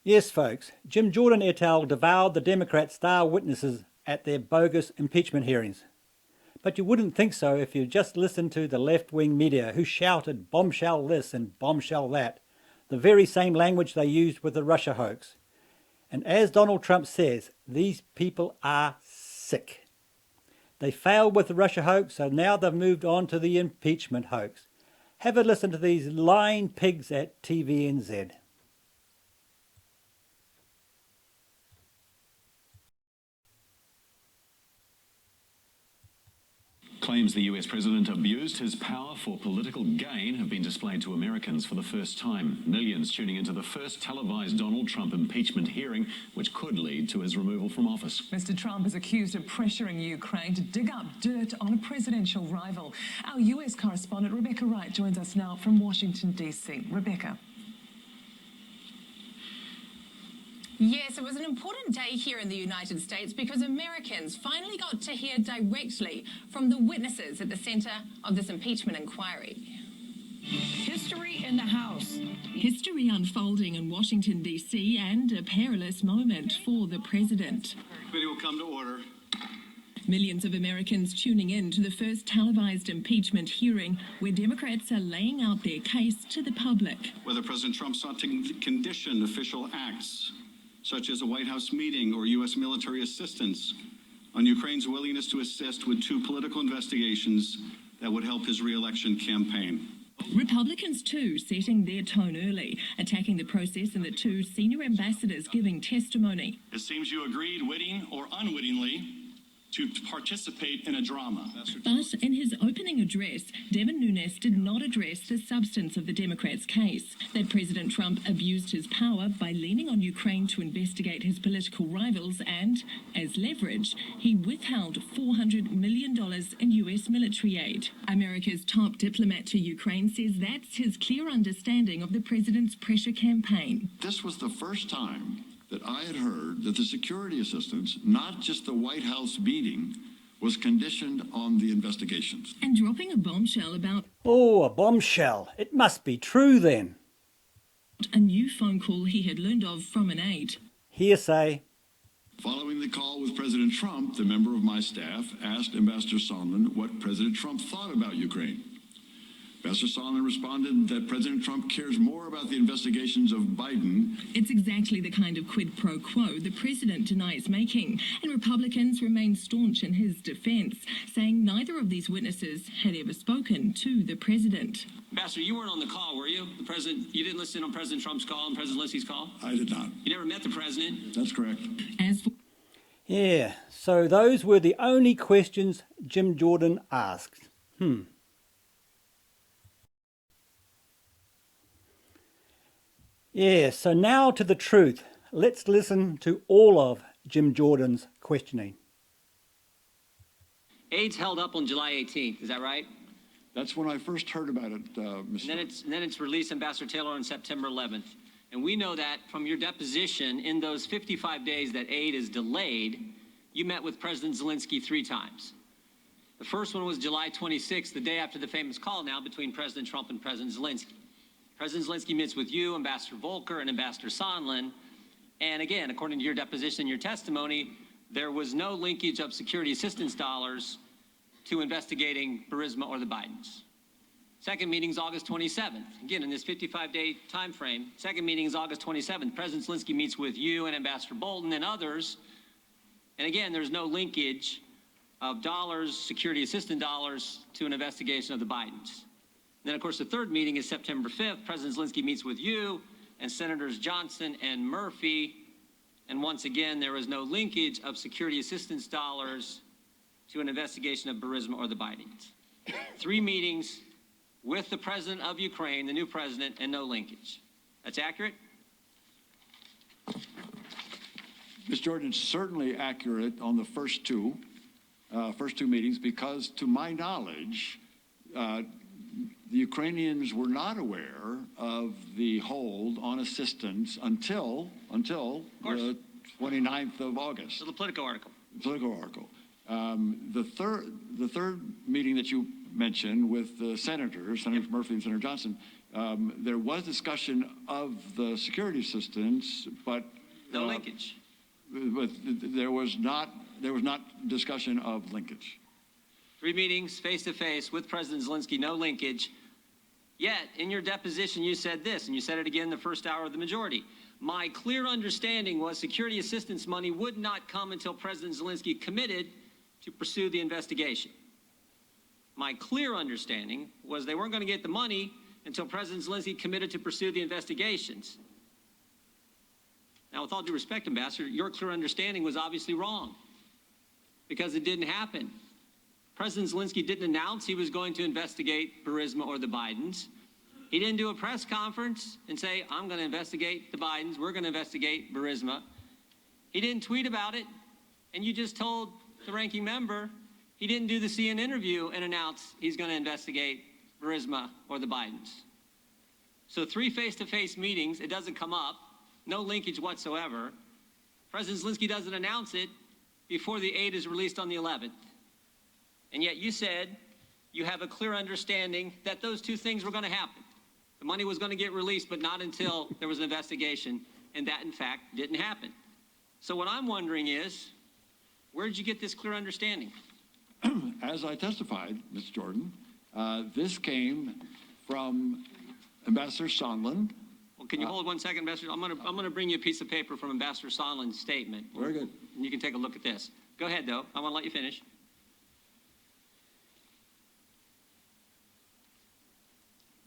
Yes, folks, Jim Jordan et al. Devoured the Democrat star witnesses at their bogus impeachment hearings. But you wouldn't think so if you just listened to the left-wing media who shouted bombshell this and bombshell that, the very same language they used with the Russia hoax. And as Donald Trump says, these people are sick. They failed with the Russia hoax, so now they've moved on to the impeachment hoax. Have a listen to these lying pigs at TVNZ. Claims the US president abused his power for political gain have been displayed to Americans for the first time. Millions tuning into the first televised Donald Trump impeachment hearing, which could lead to his removal from office. Mr. Trump is accused of pressuring Ukraine to dig up dirt on a presidential rival. Our US correspondent Rebecca Wright joins us now from Washington, D.C. Rebecca. Yes, it was an important day here in the United States because Americans finally got to hear directly from the witnesses at the centre of this impeachment inquiry. History in the House. History unfolding in Washington, D.C. and a perilous moment for the president. Committee will come to order. Millions of Americans tuning in to the first televised impeachment hearing where Democrats are laying out their case to the public. Whether President Trump sought to condition official acts, such as a White House meeting or U.S. military assistance, on Ukraine's willingness to assist with two political investigations that would help his re-election campaign. Republicans, too, setting their tone early, attacking the process and the two senior ambassadors giving testimony. It seems you agreed, witting or unwittingly, to participate in a drama. But in his opening address, Devin Nunes did not address the substance of the Democrats' case, that President Trump abused his power by leaning on Ukraine to investigate his political rivals and, as leverage, he withheld $400 million in U.S. military aid. America's top diplomat to Ukraine says that's his clear understanding of the president's pressure campaign. This was the first time that I had heard that the security assistance, not just the White House meeting, was conditioned on the investigations. And dropping a bombshell about... Oh, a bombshell. It must be true then. A new phone call he had learned of from an aide. Hearsay. Following the call with President Trump, the member of my staff asked Ambassador Sondland what President Trump thought about Ukraine. Ambassador Sondland responded that President Trump cares more about the investigations of Biden. It's exactly the kind of quid pro quo the president denies making, and Republicans remain staunch in his defense, saying neither of these witnesses had ever spoken to the president. Ambassador, you weren't on the call, were you? You didn't listen on President Trump's call and President Zelensky's call? I did not. You never met the president? That's correct. As for Yeah, so those were the only questions Jim Jordan asked. Yeah, so now to the truth. Let's listen to all of Jim Jordan's questioning. Aid's held up on July 18th, is that right? That's when I first heard about it, Mr. And then it's released, Ambassador Taylor, on September 11th. And we know that from your deposition, in those 55 days that aid is delayed, you met with President Zelensky 3 times. The first one was July 26th, the day after the famous call now between President Trump and President Zelensky. President Zelensky meets with you, Ambassador Volker, and Ambassador Sondland. And again, according to your deposition and your testimony, there was no linkage of security assistance dollars to investigating Burisma or the Bidens. Second meeting is August 27th. Again, in this 55-day time frame, second meeting is August 27th. President Zelensky meets with you and Ambassador Bolton and others. And again, there's no linkage of dollars, security assistance dollars, to an investigation of the Bidens. Then, of course, the third meeting is September 5th. President Zelensky meets with you and Senators Johnson and Murphy. And once again, there is no linkage of security assistance dollars to an investigation of Burisma or the Bidens. 3 meetings with the president of Ukraine, the new president, and no linkage. That's accurate? Ms. Jordan, it's certainly accurate on the first two meetings because, to my knowledge, the Ukrainians were not aware of the hold on assistance until the 29th of August. So the Politico article. The third meeting that you mentioned with the senators, Senators Murphy and Senator Johnson, There was discussion of the security assistance, but No linkage. but there was not discussion of linkage. 3 meetings face-to-face with President Zelensky, no linkage. Yet, in your deposition, you said this, and you said it again in the first hour of the majority. My clear understanding was security assistance money would not come until President Zelensky committed to pursue the investigation. My clear understanding was they weren't going to get the money until President Zelensky committed to pursue the investigations. Now, with all due respect, Ambassador, your clear understanding was obviously wrong because it didn't happen. President Zelensky didn't announce he was going to investigate Burisma or the Bidens. He didn't do a press conference and say, I'm going to investigate the Bidens, we're going to investigate Burisma. He didn't tweet about it, and you just told the ranking member he didn't do the CNN interview and announce he's going to investigate Burisma or the Bidens. So 3 face-to-face meetings, it doesn't come up, no linkage whatsoever. President Zelensky doesn't announce it before the aid is released on the 11th. And yet you said you have a clear understanding that those 2 things were going to happen. The money was going to get released, but not until there was an investigation, and that, in fact, didn't happen. So what I'm wondering is, where did you get this clear understanding? As I testified, Mr. Jordan, this came from Ambassador Sondland. Well, can you hold 1 second, Ambassador? I'm going to bring you a piece of paper from Ambassador Sondland's statement. Very good. And you can take a look at this. Go ahead, though. I want to let you finish.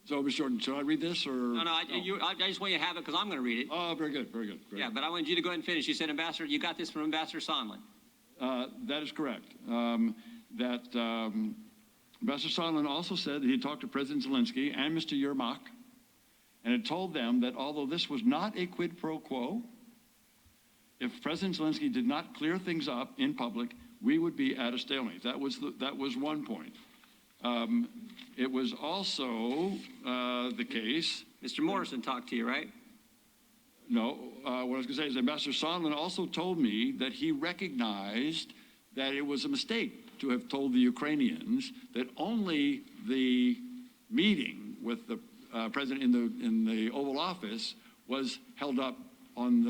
So, Mr. Jordan, should I read this or? No, I just want you to have it because I'm going to read it. Oh, very good, very good. Yeah, but I wanted you to go ahead and finish. You said, Ambassador, you got this from Ambassador Sondland. That is correct. Ambassador Sondland also said that he talked to President Zelensky and Mr. Yermak and had told them that although this was not a quid pro quo, if President Zelensky did not clear things up in public, we would be at a stalemate. That was one point. It was also the case. Mr. Morrison talked to you, right? No, what I was going to say is Ambassador Sondland also told me that he recognized that it was a mistake to have told the Ukrainians that only the meeting with the president in the Oval Office was held up on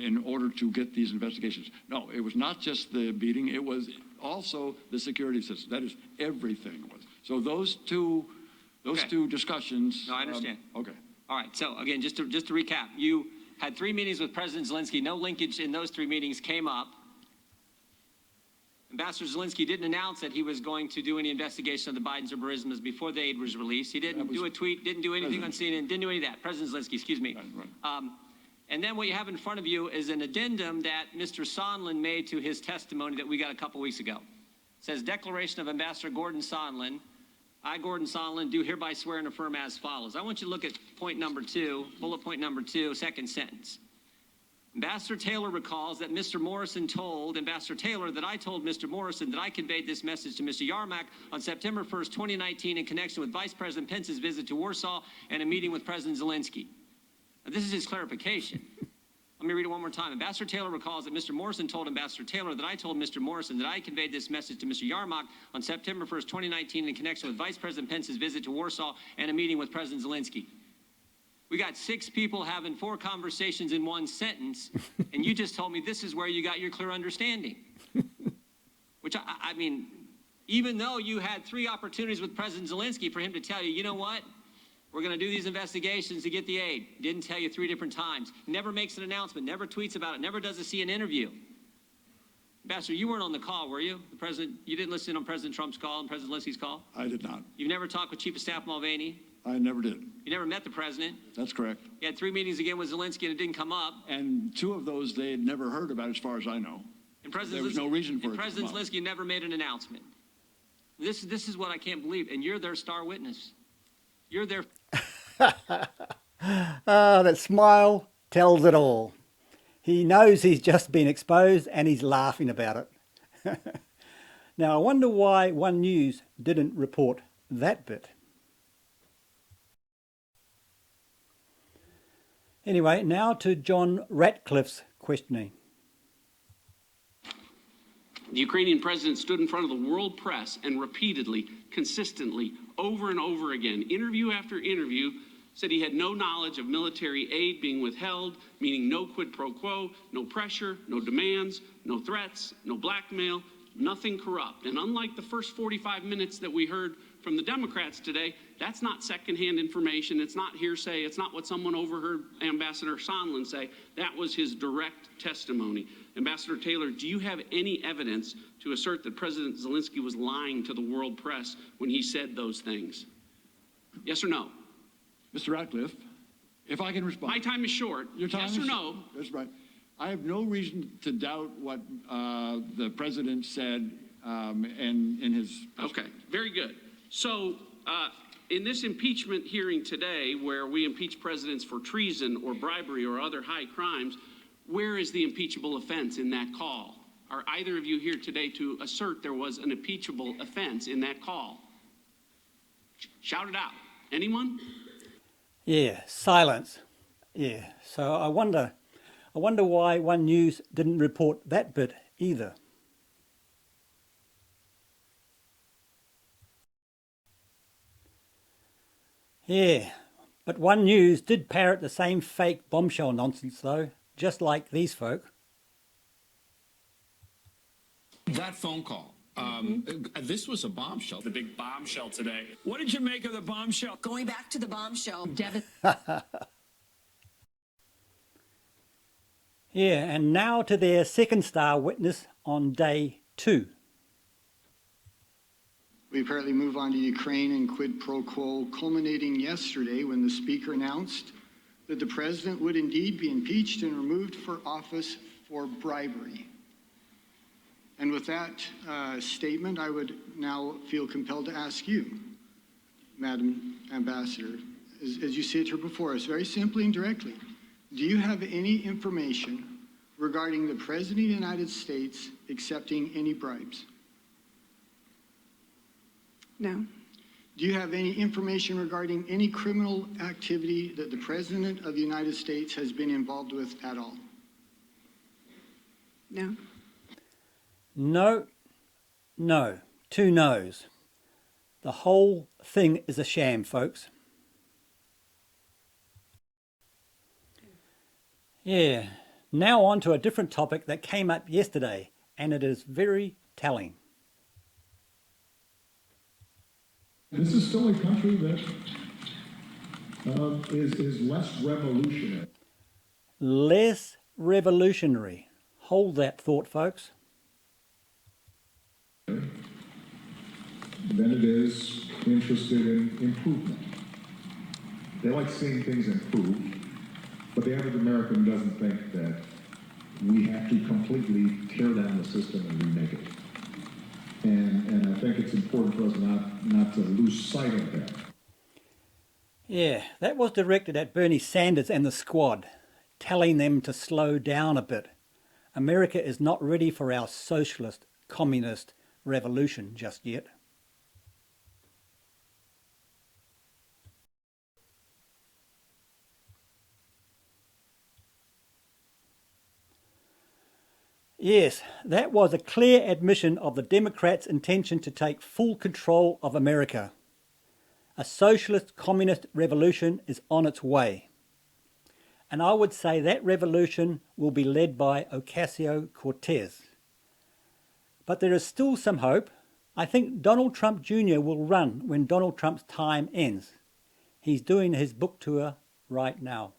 in order to get these investigations. No, it was not just the meeting; it was also the security system. That is, everything was. So those two discussions. No, I understand. Okay. All right. So again, just to recap, you had 3 meetings with President Zelensky. No linkage in those 3 meetings came up. Ambassador Zelensky didn't announce that he was going to do any investigation of the Bidens or Burismas before the aid was released. He didn't do a tweet, didn't do anything on CNN, didn't do any of that. President Zelensky, excuse me. Right. And then what you have in front of you is an addendum that Mr. Sondland made to his testimony that we got a couple weeks ago. It says, Declaration of Ambassador Gordon Sondland. I, Gordon Sondland, do hereby swear and affirm as follows. I want you to look at point number 2, bullet point number 2, second sentence. Ambassador Taylor recalls that Mr. Morrison told Ambassador Taylor that I told Mr. Morrison that I conveyed this message to Mr. Yermak on September 1st, 2019 in connection with Vice President Pence's visit to Warsaw and a meeting with President Zelensky. Now, this is his clarification. Let me read it one more time. Ambassador Taylor recalls that Mr. Morrison told Ambassador Taylor that I told Mr. Morrison that I conveyed this message to Mr. Yermak on September 1st, 2019 in connection with Vice President Pence's visit to Warsaw and a meeting with President Zelensky. We got 6 people having 4 conversations in 1 sentence, and you just told me this is where you got your clear understanding. Which, I mean, even though you had 3 opportunities with President Zelensky for him to tell you, you know what? We're going to do these investigations to get the aid. Didn't tell you 3 different times. Never makes an announcement, never tweets about it, never does a CNN interview. Ambassador, you weren't on the call, were you? The president, you didn't listen on President Trump's call and President Zelensky's call? I did not. You've never talked with Chief of Staff Mulvaney? I never did. You never met the president? That's correct. You had 3 meetings again with Zelensky and it didn't come up. And 2 of those they had never heard about, as far as I know. And President There was no reason for it to President come up. Zelensky never made an announcement. This is what I can't believe, and you're their star witness. You're their. That smile tells it all. He knows he's just been exposed and he's laughing about it. Now, I wonder why One News didn't report that bit. Anyway, now to John Radcliffe's questioning. The Ukrainian president stood in front of the world press and repeatedly, consistently, over and over again, interview after interview, said he had no knowledge of military aid being withheld, meaning no quid pro quo, no pressure, no demands, no threats, no blackmail, nothing corrupt. And unlike the first 45 minutes that we heard from the Democrats today, that's not secondhand information. It's not hearsay. It's not what someone overheard Ambassador Sondland say. That was his direct testimony. Ambassador Taylor, do you have any evidence to assert that President Zelensky was lying to the world press when he said those things? Yes or no? Mr. Radcliffe, if I can respond. My time is short. Your time yes is or no? That's right. I have no reason to doubt what the president said in his. Okay, very good. So in this impeachment hearing today, where we impeach presidents for treason or bribery or other high crimes, where is the impeachable offense in that call? Are either of you here today to assert there was an impeachable offense in that call? Shout it out. Anyone? Yeah, silence. Yeah, so I wonder why One News didn't report that bit either. Yeah, but One News did parrot the same fake bombshell nonsense though, just like these folk. That phone call. This was a bombshell. The big bombshell today. What did you make of the bombshell? Going back to the bombshell, Yeah, and now to their second star witness on day 2. We apparently move on to Ukraine and quid pro quo, culminating yesterday when the Speaker announced that the President would indeed be impeached and removed for office for bribery. And with that statement, I would now feel compelled to ask you, Madam Ambassador, as you sit here before us, very simply and directly, do you have any information regarding the President of the United States accepting any bribes? No. Do you have any information regarding any criminal activity that the President of the United States has been involved with at all? No. No, no, 2 no's. The whole thing is a sham, folks. Yeah, now on to a different topic that came up yesterday, and it is very telling. This is still a country that is less revolutionary. Less revolutionary. Hold that thought, folks. Than it is interested in improvement. They like seeing things improved, but the average American doesn't think that we have to completely tear down the system and remake it. And I think it's important for us not to lose sight of that. Yeah, that was directed at Bernie Sanders and the squad, telling them to slow down a bit. America is not ready for our socialist, communist revolution just yet. Yes, that was a clear admission of the Democrats' intention to take full control of America. A socialist communist revolution is on its way. And I would say that revolution will be led by Ocasio-Cortez. But there is still some hope. I think Donald Trump Jr. will run when Donald Trump's time ends. He's doing his book tour right now.